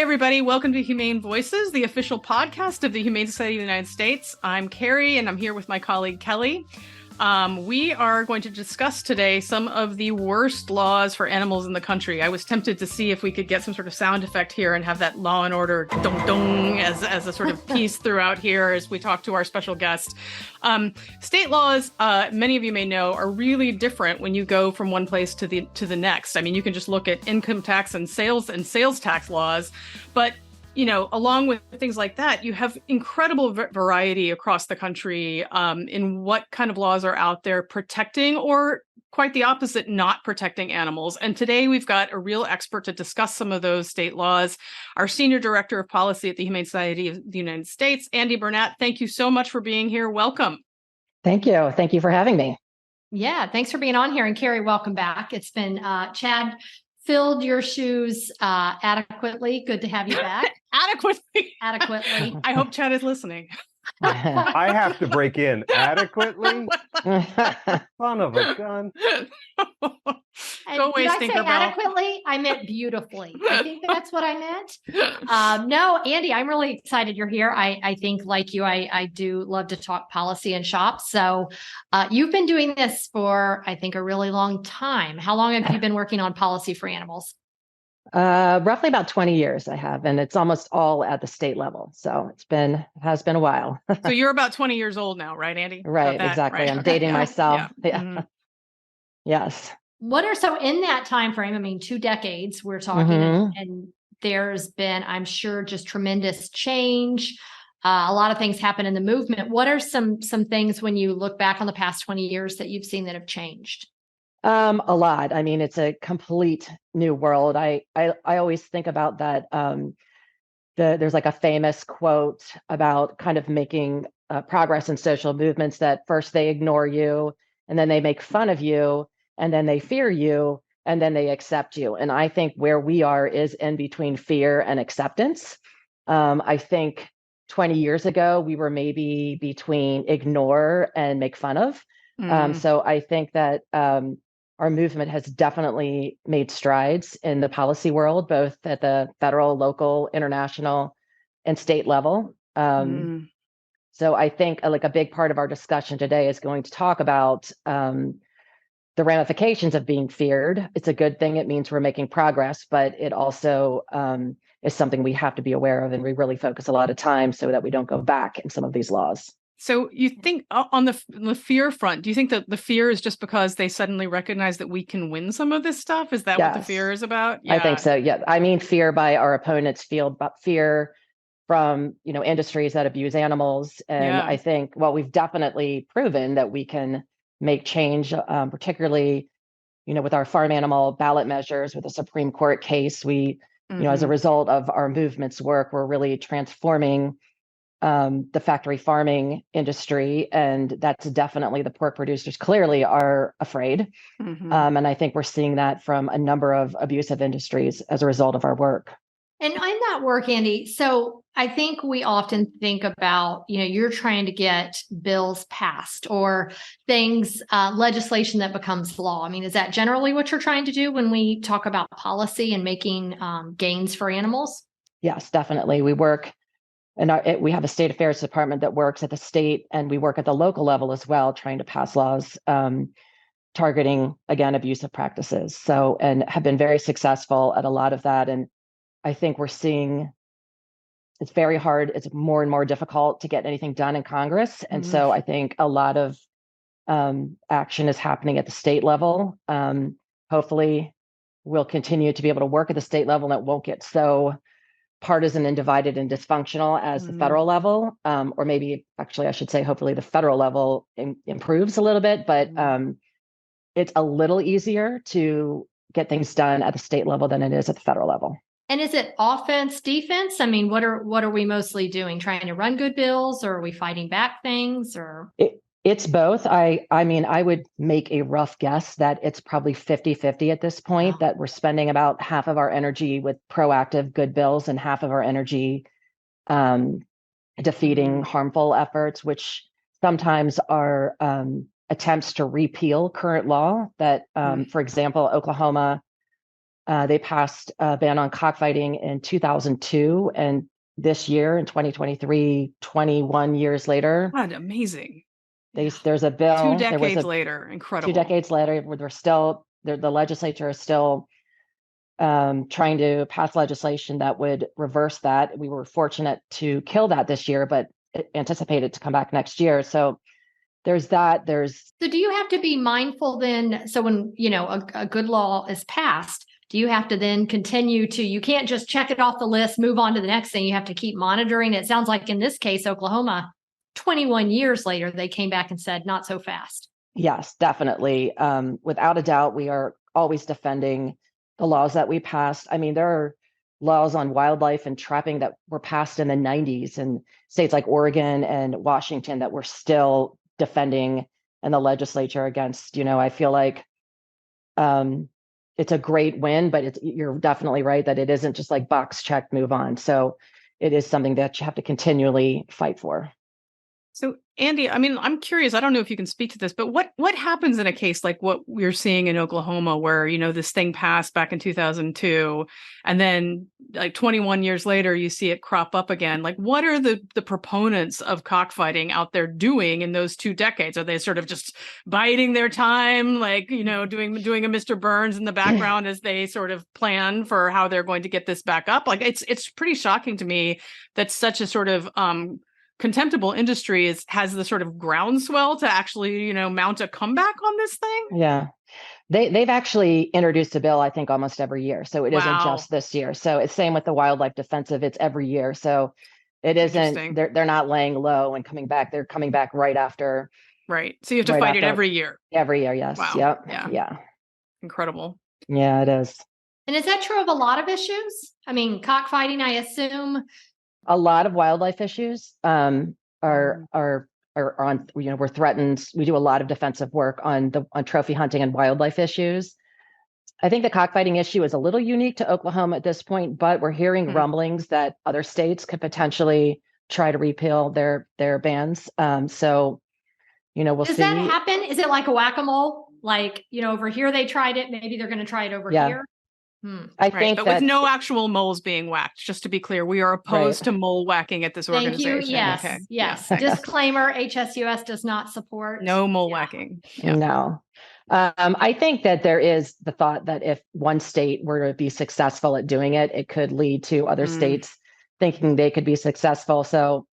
everybody. Welcome to Humane Voices, the official podcast of the Humane Society of the United States. I'm Carrie, and I'm here with my colleague, Kelly. We are going to discuss today some of the worst laws for animals in the country. I was tempted to see if we could get some sort of sound effect here and have that Law and Order dong-dong as a sort of piece throughout here as we talk to our special guest. State laws, many of you may know, are really different when you go from one place to the next. I mean, you can just look at income tax and sales tax laws, but along with things like that, you have incredible variety across the country in what kind of laws are out there protecting, or quite the opposite, not protecting animals. And today we've got a real expert to discuss some of those state laws. Our Senior Director of Policy at the Humane Society of the United States, Andy Burnett. Thank you so much for being here. Welcome. Thank you. Thank you for having me. Yeah, thanks for being on here. And Carrie, welcome back. It's been Chad filled your shoes adequately. Good to have you back. Adequately. I hope Chad is listening. I have to break in. Adequately? Son of a gun. Go away, did I Stinker say Bell. Adequately? I meant beautifully. I think that's what I meant. No, Andy, I'm really excited you're here. I think, like you, I do love to talk policy and shop. So you've been doing this for, I think, a really long time. How long have you been working on policy for animals? Roughly about 20 years I have, and it's almost all at the state level. So it has been a while. So you're about 20 years old now, right, Andy? Right, exactly. Right. I'm dating myself. Yeah. Mm-hmm. Yes. So in that time frame, I mean, 2 decades we're talking, and there's been, I'm sure, just tremendous change. A lot of things happen in the movement. What are some things when you look back on the past 20 years that you've seen that have changed? A lot. I mean, it's a complete new world. I always think about that. There's like a famous quote about kind of making progress in social movements, that first they ignore you, and then they make fun of you, and then they fear you, and then they accept you. And I think where we are is in between fear and acceptance. I think 20 years ago, we were maybe between ignore and make fun of. So I think that our movement has definitely made strides in the policy world, both at the federal, local, international, and state level. So I think like a big part of our discussion today is going to talk about the ramifications of being feared. It's a good thing. It means we're making progress, but it also is something we have to be aware of, and we really focus a lot of time so that we don't go back in some of these laws. So you think on the fear front, do you think that the fear is just because they suddenly recognize that we can win some of this stuff? Is that what the fear is about? Yeah. I think so. Yeah. I mean, fear by our opponents' field, but fear from, industries that abuse animals. And I think, we've definitely proven that we can make change, particularly, with our farm animal ballot measures, with the Supreme Court case. We, as a result of our movement's work, we're really transforming the factory farming industry, and that's definitely, the pork producers clearly are afraid. And I think we're seeing that from a number of abusive industries as a result of our work. And in that work, Andy, so I think we often think about, you're trying to get bills passed or things, legislation that becomes law. I mean, is that generally what you're trying to do when we talk about policy and making gains for animals? Yes, definitely. We work. And we have a state affairs department that works at the state, and we work at the local level as well, trying to pass laws targeting, again, abusive practices. So, and have been very successful at a lot of that. And I think we're seeing it's very hard. It's more and more difficult to get anything done in Congress. And so I think a lot of action is happening at the state level. Hopefully, we'll continue to be able to work at the state level, and it won't get so partisan and divided and dysfunctional as the federal level, or maybe actually I should say hopefully the federal level improves a little bit, but it's a little easier to get things done at the state level than it is at the federal level. And is it offense, defense? I mean, what are we mostly doing? Trying to run good bills, or are we fighting back things? Or it's both. I mean, I would make a rough guess that it's probably 50-50 at this point, that we're spending about half of our energy with proactive good bills and half of our energy defeating harmful efforts, which sometimes are attempts to repeal current law that, for example, Oklahoma They passed a ban on cockfighting in 2002, and this year in 2023, 21 years later, God, amazing. there's a bill. 2 decades later, incredible. 2 decades later, where the legislature is still trying to pass legislation that would reverse that. We were fortunate to kill that this year, but anticipated to come back next year. So there's that. So do you have to be mindful then? So when, a good law is passed, do you have to then continue you can't just check it off the list, move on to the next thing. You have to keep monitoring. It sounds like in this case, Oklahoma, 21 years later, they came back and said, not so fast. Yes, definitely. Without a doubt, we are always defending the laws that we passed. I mean, there are laws on wildlife and trapping that were passed in the 90s in states like Oregon and Washington that we're still defending in the legislature against. I feel like it's a great win, but you're definitely right that it isn't just like box check, move on. So it is something that you have to continually fight for. So, Andy, I mean, I'm curious. I don't know if you can speak to this, but what happens in a case like what we're seeing in Oklahoma, where this thing passed back in 2002, and then like 21 years later, you see it crop up again? Like, what are the proponents of cockfighting out there doing in those 2 decades? Are they sort of just biding their time, like doing a Mr. Burns in the background as they sort of plan for how they're going to get this back up? Like, it's pretty shocking to me that such a sort of contemptible industry has the sort of groundswell to actually, mount a comeback on this thing. Yeah. They've actually introduced a bill, I think, almost every year. So it isn't just this year. So it's same with the wildlife defensive. It's every year. So it isn't, they're not laying low and coming back. They're coming back right after. Right. So you have to fight it every year. Every year. Yes. Wow. Yep. Yeah. Incredible. Yeah, it is. And is that true of a lot of issues? I mean, cockfighting, I assume. A lot of wildlife issues are on, we're threatened. We do a lot of defensive work on trophy hunting and wildlife issues. I think the cockfighting issue is a little unique to Oklahoma at this point, but we're hearing rumblings that other states could potentially try to repeal their bans. So, we'll see. Does that happen? Is it like a whack-a-mole? Like, over here they tried it, maybe they're going to try it over here. I think but with no actual moles being whacked. Just to be clear, we are opposed to mole whacking at this organization. Thank you. Yes. Okay. Yes. Yeah. Disclaimer: HSUS does not support no mole whacking. Yeah. No. I think that there is the thought that if one state were to be successful at doing it, it could lead to other states thinking they could be successful. So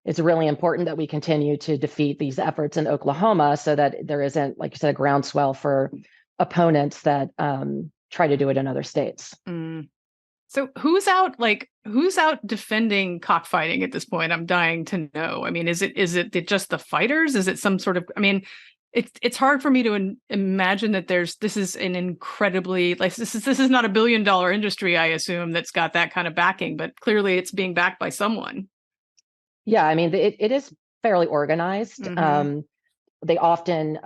it's really important that we continue to defeat these efforts in Oklahoma so that there isn't, like you said, a groundswell for opponents that try to do it in other states. So who's out defending cockfighting at this point? I'm dying to know. I mean, is it just the fighters? Is it some sort of, I mean, it's hard for me to imagine that this is an incredibly, like, this is not $1 billion industry, I assume, that's got that kind of backing, but clearly it's being backed by someone. Yeah, I mean, it is fairly organized. They often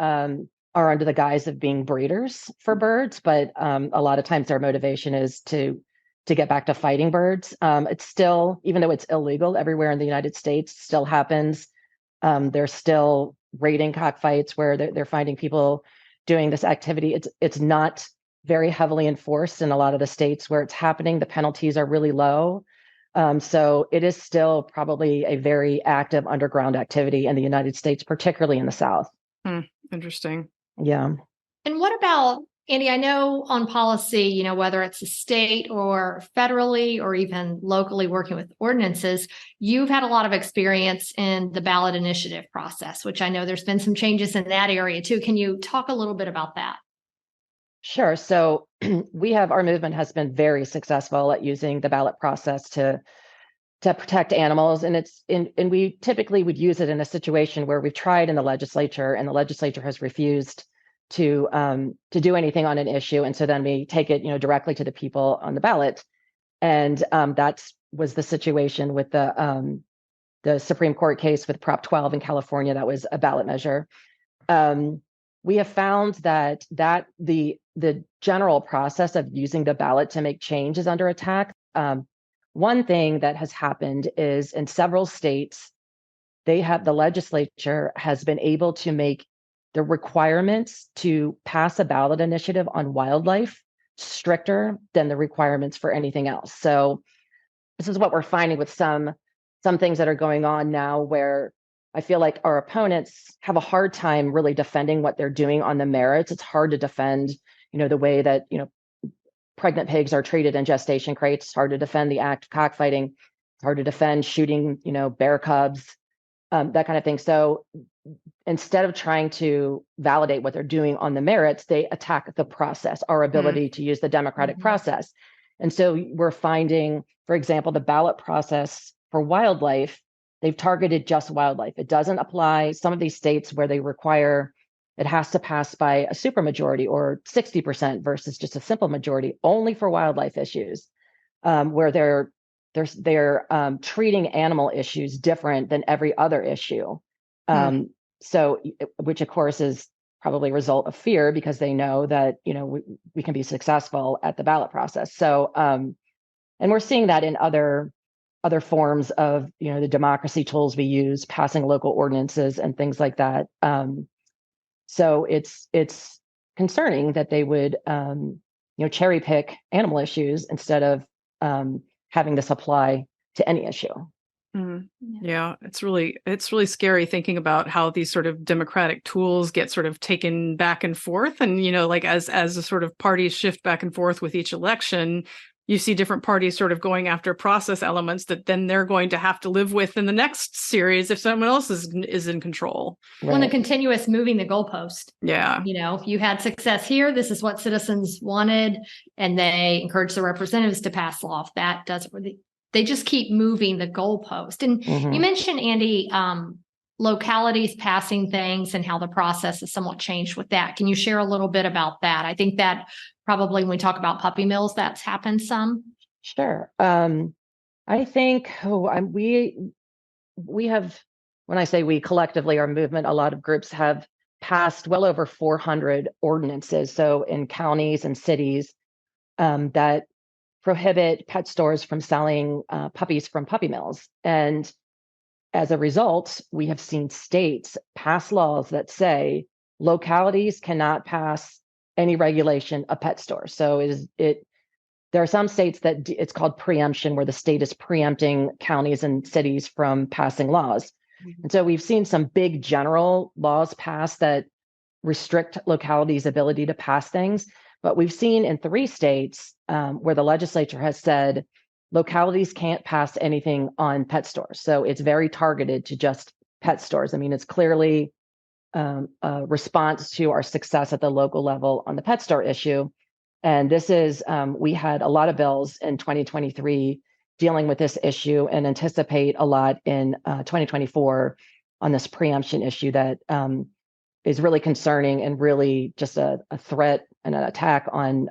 are under the guise of being breeders for birds, but a lot of times their motivation is to get back to fighting birds. It's still, even though it's illegal everywhere in the United States, still happens. They're still raiding cockfights where they're finding people doing this activity. It's not very heavily enforced in a lot of the states where it's happening. The penalties are really low. So it is still probably a very active underground activity in the United States, particularly in the South. Interesting. Yeah. And what about, Andy, I know on policy, whether it's a state or federally or even locally working with ordinances, you've had a lot of experience in the ballot initiative process, which I know there's been some changes in that area too. Can you talk a little bit about that? Sure. So our movement has been very successful at using the ballot process to protect animals. And we typically would use it in a situation where we've tried in the legislature and the legislature has refused to do anything on an issue. And so then we take it, directly to the people on the ballot. And that was the situation with the Supreme Court case with Prop 12 in California. That was a ballot measure. We have found that the general process of using the ballot to make change is under attack. One thing that has happened is in several states, the legislature has been able to make the requirements to pass a ballot initiative on wildlife stricter than the requirements for anything else. So this is what we're finding with some things that are going on now, where I feel like our opponents have a hard time really defending what they're doing on the merits. It's hard to defend, the way that, pregnant pigs are treated in gestation crates. It's hard to defend the act of cockfighting. It's hard to defend shooting, bear cubs, that kind of thing. So instead of trying to validate what they're doing on the merits, they attack the process, our ability to use the democratic process. And so we're finding, for example, the ballot process for wildlife, they've targeted just wildlife. It doesn't apply. Some of these states where they require it has to pass by a supermajority or 60% versus just a simple majority, only for wildlife issues, where they're treating animal issues different than every other issue. So, which of course is probably a result of fear, because they know that, we can be successful at the ballot process. So, and we're seeing that in other forms of, the democracy tools we use, passing local ordinances and things like that. So it's concerning that they would, cherry pick animal issues instead of having this apply to any issue. Yeah, it's really scary thinking about how these sort of democratic tools get sort of taken back and forth. And, like as the sort of parties shift back and forth with each election, you see different parties sort of going after process elements that then they're going to have to live with in the next series if someone else is in control. When the continuous moving the goalpost. Yeah. You had success here. This is what citizens wanted, and they encourage the representatives to pass law. If that doesn't, they just keep moving the goalpost. And you mentioned, Andy, localities passing things and how the process is somewhat changed with that. Can you share a little bit about that? I think that probably when we talk about puppy mills, that's happened some. Sure. I think we have, when I say we, collectively, our movement, a lot of groups have passed well over 400 ordinances. So in counties and cities that prohibit pet stores from selling puppies from puppy mills. And as a result, we have seen states pass laws that say localities cannot pass any regulation of pet stores. So there are some states that it's called preemption, where the state is preempting counties and cities from passing laws. And so we've seen some big general laws passed that restrict localities' ability to pass things. But we've seen in 3 states where the legislature has said localities can't pass anything on pet stores. So it's very targeted to just pet stores. I mean, it's clearly a response to our success at the local level on the pet store issue. And this is, we had a lot of bills in 2023 dealing with this issue, and anticipate a lot in 2024 on this preemption issue that is really concerning and really just a threat and an attack on,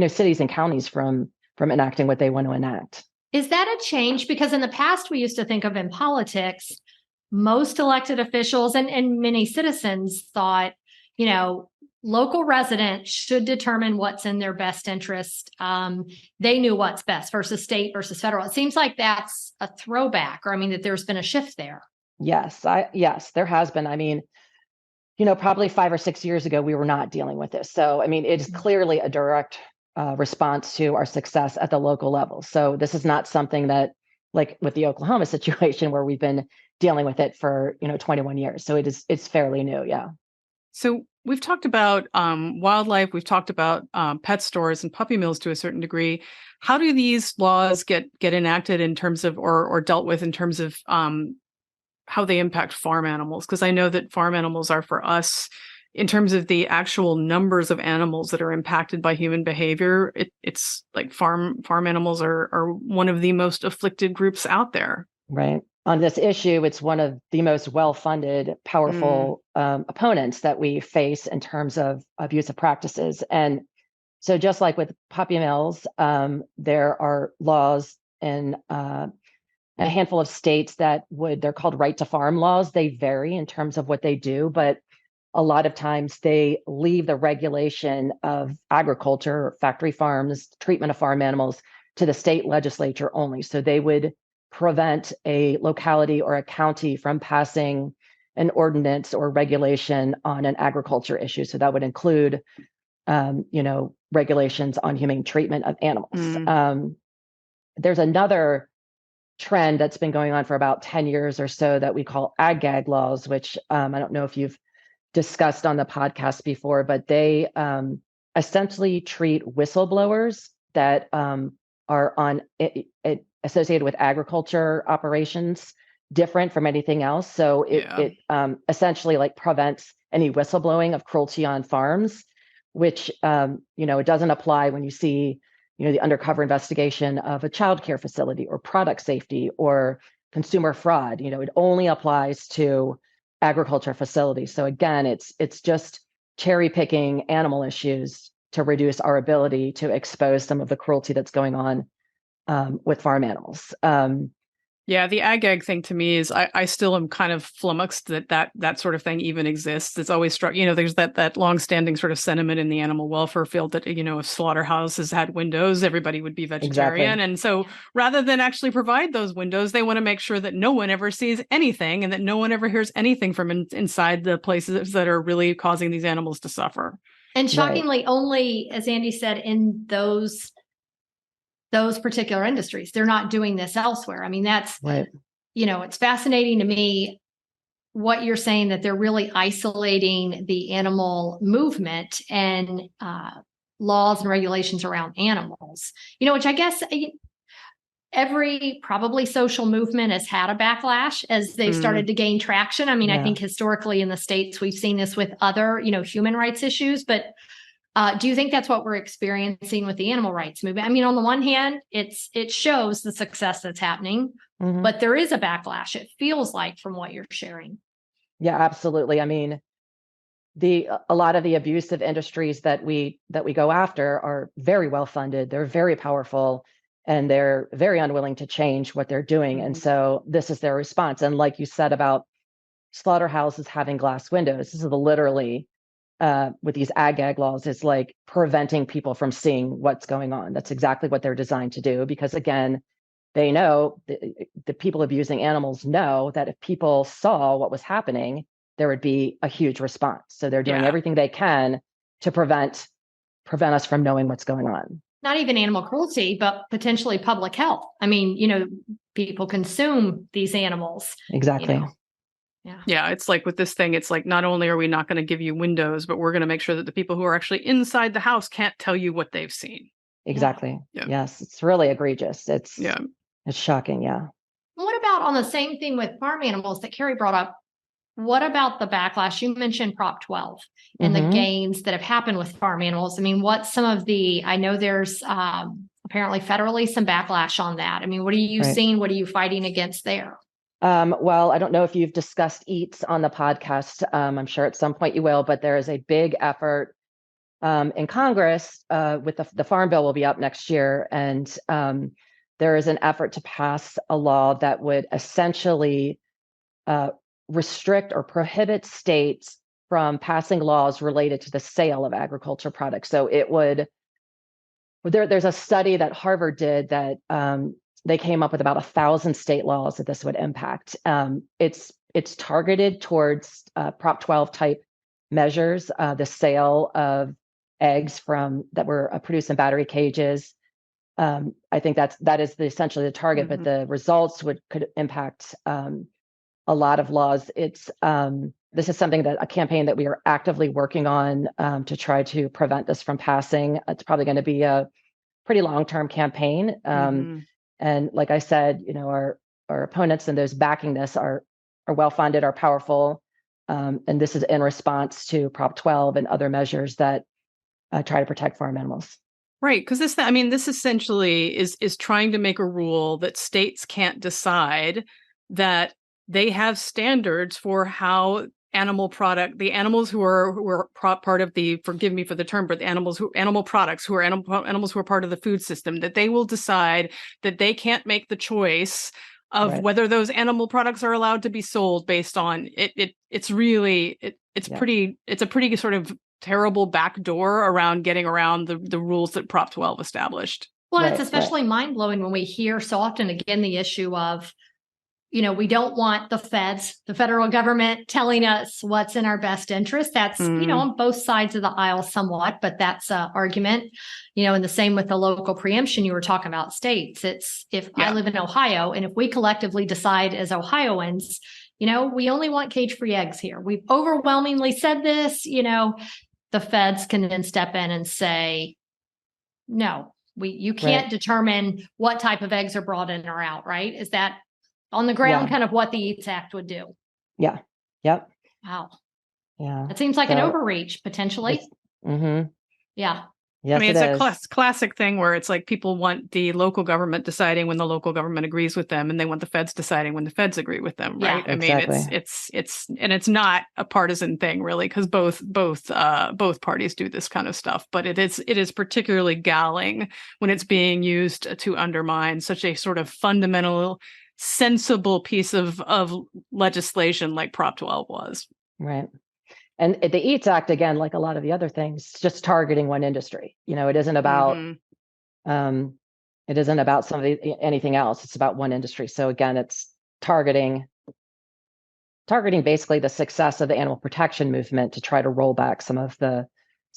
cities and counties from enacting what they want to enact. Is that a change? Because in the past, we used to think of in politics, most elected officials and many citizens thought, local residents should determine what's in their best interest. They knew what's best versus state versus federal. It seems like that's a throwback, or that there's been a shift there. Yes, there has been. I mean, probably 5 or 6 years ago, we were not dealing with this. So, it is clearly a direct response to our success at the local level. So this is not something that, like with the Oklahoma situation, where we've been dealing with it for 21 years. So it's fairly new. Yeah. So we've talked about wildlife. We've talked about pet stores and puppy mills to a certain degree. How do these laws get enacted in terms of or dealt with in terms of how they impact farm animals? Because I know that farm animals are, for us, in terms of the actual numbers of animals that are impacted by human behavior, it's like farm animals are one of the most afflicted groups out there. Right. On this issue, it's one of the most well-funded, powerful opponents that we face in terms of abusive practices. And so just like with puppy mills, there are laws in a handful of states that they're called right to farm laws. They vary in terms of what they do, but a lot of times they leave the regulation of agriculture, factory farms, treatment of farm animals to the state legislature only. So they would prevent a locality or a county from passing an ordinance or regulation on an agriculture issue. So that would include, regulations on humane treatment of animals. There's another trend that's been going on for about 10 years or so that we call ag-gag laws, which I don't know if you've discussed on the podcast before, but they essentially treat whistleblowers that are associated with agriculture operations different from anything else. So it essentially like prevents any whistleblowing of cruelty on farms, which it doesn't apply when you see the undercover investigation of a childcare facility or product safety or consumer fraud. It only applies to agriculture facilities. So again, it's just cherry picking animal issues to reduce our ability to expose some of the cruelty that's going on with farm animals. Yeah, the ag thing to me is I still am kind of flummoxed that sort of thing even exists. It's always struck, there's that longstanding sort of sentiment in the animal welfare field that, if slaughterhouses had windows, everybody would be vegetarian. Exactly. And so rather than actually provide those windows, they want to make sure that no one ever sees anything and that no one ever hears anything from inside the places that are really causing these animals to suffer. And shockingly, only, as Andy said, in those particular industries. They're not doing this elsewhere. I mean, that's, right. It's fascinating to me what you're saying, that they're really isolating the animal movement and laws and regulations around animals, which I guess every probably social movement has had a backlash as they've started to gain traction. I mean, I think historically in the States, we've seen this with other, human rights issues, but do you think that's what we're experiencing with the animal rights movement? I mean, on the one hand, it shows the success that's happening, but there is a backlash, it feels like, from what you're sharing. Yeah, absolutely. I mean, a lot of the abusive industries that we go after are very well funded. They're very powerful, and they're very unwilling to change what they're doing. And so this is their response. And like you said about slaughterhouses having glass windows, this is literally with these ag-gag laws, is like preventing people from seeing what's going on. That's exactly what they're designed to do, because again, they know the people abusing animals know that if people saw what was happening, there would be a huge response. So they're doing everything they can to prevent us from knowing what's going on. Not even animal cruelty, but potentially public health. I mean, people consume these animals. Exactly. Yeah, it's like with this thing, it's like not only are we not going to give you windows, but we're going to make sure that the people who are actually inside the house can't tell you what they've seen. Exactly. Yes, it's really egregious. It's shocking. Yeah. What about on the same thing with farm animals that Carrie brought up? What about the backlash? You mentioned Prop 12 and the gains that have happened with farm animals. I mean, what's some of I know there's apparently federally some backlash on that. I mean, what are you seeing? What are you fighting against there? Well, I don't know if you've discussed EATS on the podcast. I'm sure at some point you will, but there is a big effort in Congress with the Farm Bill will be up next year. And there is an effort to pass a law that would essentially restrict or prohibit states from passing laws related to the sale of agriculture products. So it would, there's a study that Harvard did that they came up with about 1,000 state laws that this would impact. It's targeted towards Prop 12 type measures, the sale of eggs that were produced in battery cages. I think that is essentially the target, but the results could impact a lot of laws. This is something a campaign that we are actively working on to try to prevent this from passing. It's probably going to be a pretty long-term campaign. And like I said, our opponents and those backing this are well-funded, are powerful. And this is in response to Prop 12 and other measures that try to protect farm animals. Right, because this essentially is trying to make a rule that states can't decide that they have standards for how the animals who are part of the, forgive me for the term, but the animals who are part of the food system, that they will decide that they can't make the choice of whether those animal products are allowed to be sold based on it. It's a pretty sort of terrible backdoor around getting around the rules that Prop 12 established. Well, it's especially mind-blowing when we hear so often, again, the issue of we don't want the feds, the federal government, telling us what's in our best interest. That's, on both sides of the aisle somewhat, but that's an argument, and the same with the local preemption you were talking about states. It's if I live in Ohio and if we collectively decide as Ohioans, we only want cage-free eggs here. We've overwhelmingly said this, the feds can then step in and say, no, you can't determine what type of eggs are brought in or out, right? Is that on the ground kind of what the EATS Act would do? Yeah. Yep. Wow. Yeah. It seems like an overreach, potentially. Yeah. Yes, it's a classic thing where it's like people want the local government deciding when the local government agrees with them, and they want the feds deciding when the feds agree with them, right? Yeah, exactly. I mean, it's not a partisan thing really, because both parties do this kind of stuff. But it is particularly galling when it's being used to undermine such a sort of fundamental, sensible piece of legislation like Prop 12 was. Right. And the EATS Act, again, like a lot of the other things, just targeting one industry. It isn't about anything else. It's about one industry. So again, it's targeting basically the success of the animal protection movement to try to roll back some of the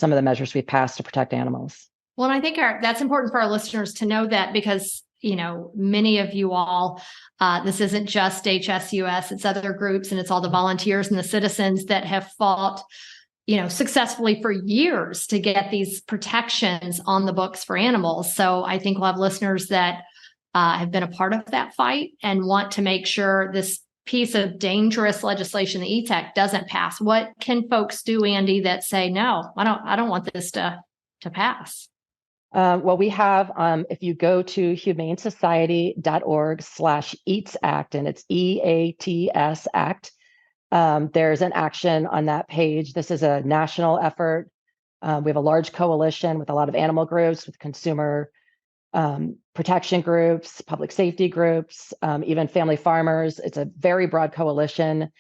measures we've passed to protect animals. Well, and I think that's important for our listeners to know that, because many of you all, this isn't just HSUS, it's other groups, and it's all the volunteers and the citizens that have fought, successfully for years to get these protections on the books for animals. So I think we'll have listeners that have been a part of that fight and want to make sure this piece of dangerous legislation, the EATS Act, doesn't pass. What can folks do, Andy, that say, no, I don't want this to pass? Well, we have, if you go to humanesociety.org/EATS Act, and it's EATS Act, there's an action on that page. This is a national effort. We have a large coalition with a lot of animal groups, with consumer protection groups, public safety groups, even family farmers. It's a very broad coalition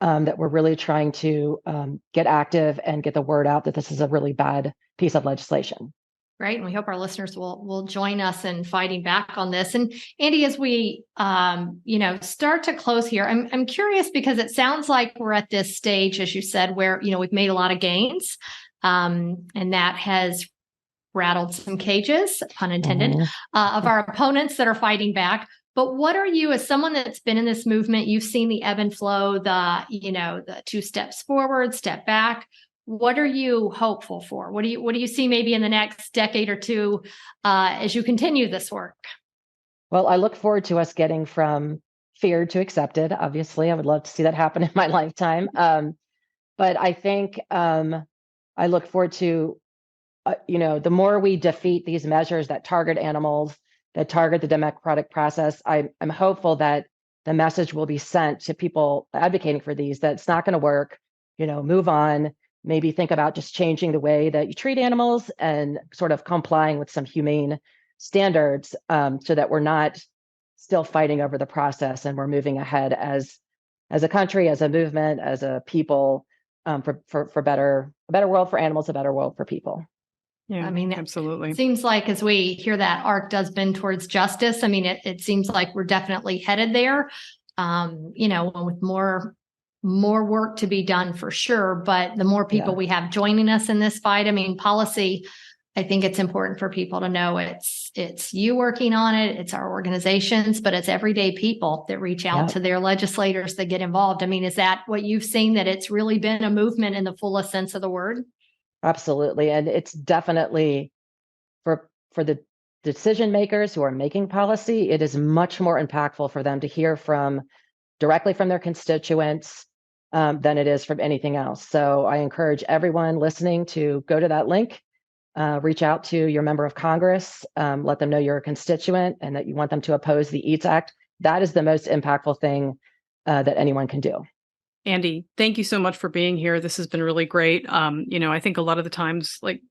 that we're really trying to get active and get the word out that this is a really bad piece of legislation. Right. And we hope our listeners will join us in fighting back on this. And Andy, as we, start to close here, I'm curious, because it sounds like we're at this stage, as you said, where, we've made a lot of gains, and that has rattled some cages, pun intended, of our opponents that are fighting back. But what are you, as someone that's been in this movement, you've seen the ebb and flow, the 2 steps forward, step back. What are you hopeful for? What do you see maybe in the next decade or two as you continue this work? Well, I look forward to us getting from feared to accepted. Obviously, I would love to see that happen in my lifetime. But I think I look forward to, the more we defeat these measures that target animals, that target the democratic process, I'm hopeful that the message will be sent to people advocating for these, that it's not going to work, move on. Maybe think about just changing the way that you treat animals and sort of complying with some humane standards, so that we're not still fighting over the process, and we're moving ahead as a country, as a movement, as a people, for a better world for animals, a better world for people. Yeah, absolutely. It seems like as we hear that arc does bend towards justice, it seems like we're definitely headed there, with more work to be done for sure. But the more people we have joining us in this fight, policy, I think it's important for people to know it's you working on it, it's our organizations, but it's everyday people that reach out to their legislators that get involved. Is that what you've seen, that it's really been a movement in the fullest sense of the word? Absolutely. And it's definitely for the decision makers who are making policy, it is much more impactful for them to hear directly from their constituents than it is from anything else. So I encourage everyone listening to go to that link, reach out to your member of Congress, let them know you're a constituent and that you want them to oppose the EATS Act. That is the most impactful thing that anyone can do. Andy, thank you so much for being here. This has been really great. I think a lot of the times, like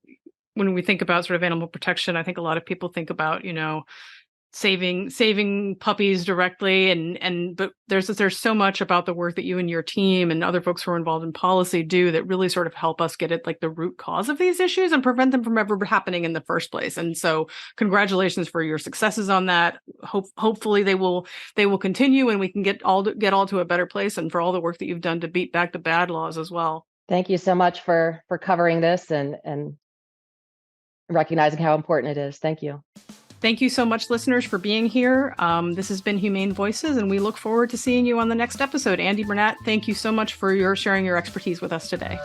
when we think about sort of animal protection, I think a lot of people think about, saving puppies directly, but there's so much about the work that you and your team and other folks who are involved in policy do that really sort of help us get at like the root cause of these issues and prevent them from ever happening in the first place. And so congratulations for your successes on that. Hopefully they will continue, and we can get all to a better place, and for all the work that you've done to beat back the bad laws as well. Thank you so much for covering this and recognizing how important it is. Thank you. Thank you so much, listeners, for being here. This has been Humane Voices, and we look forward to seeing you on the next episode. Andy Burnett, thank you so much for sharing your expertise with us today.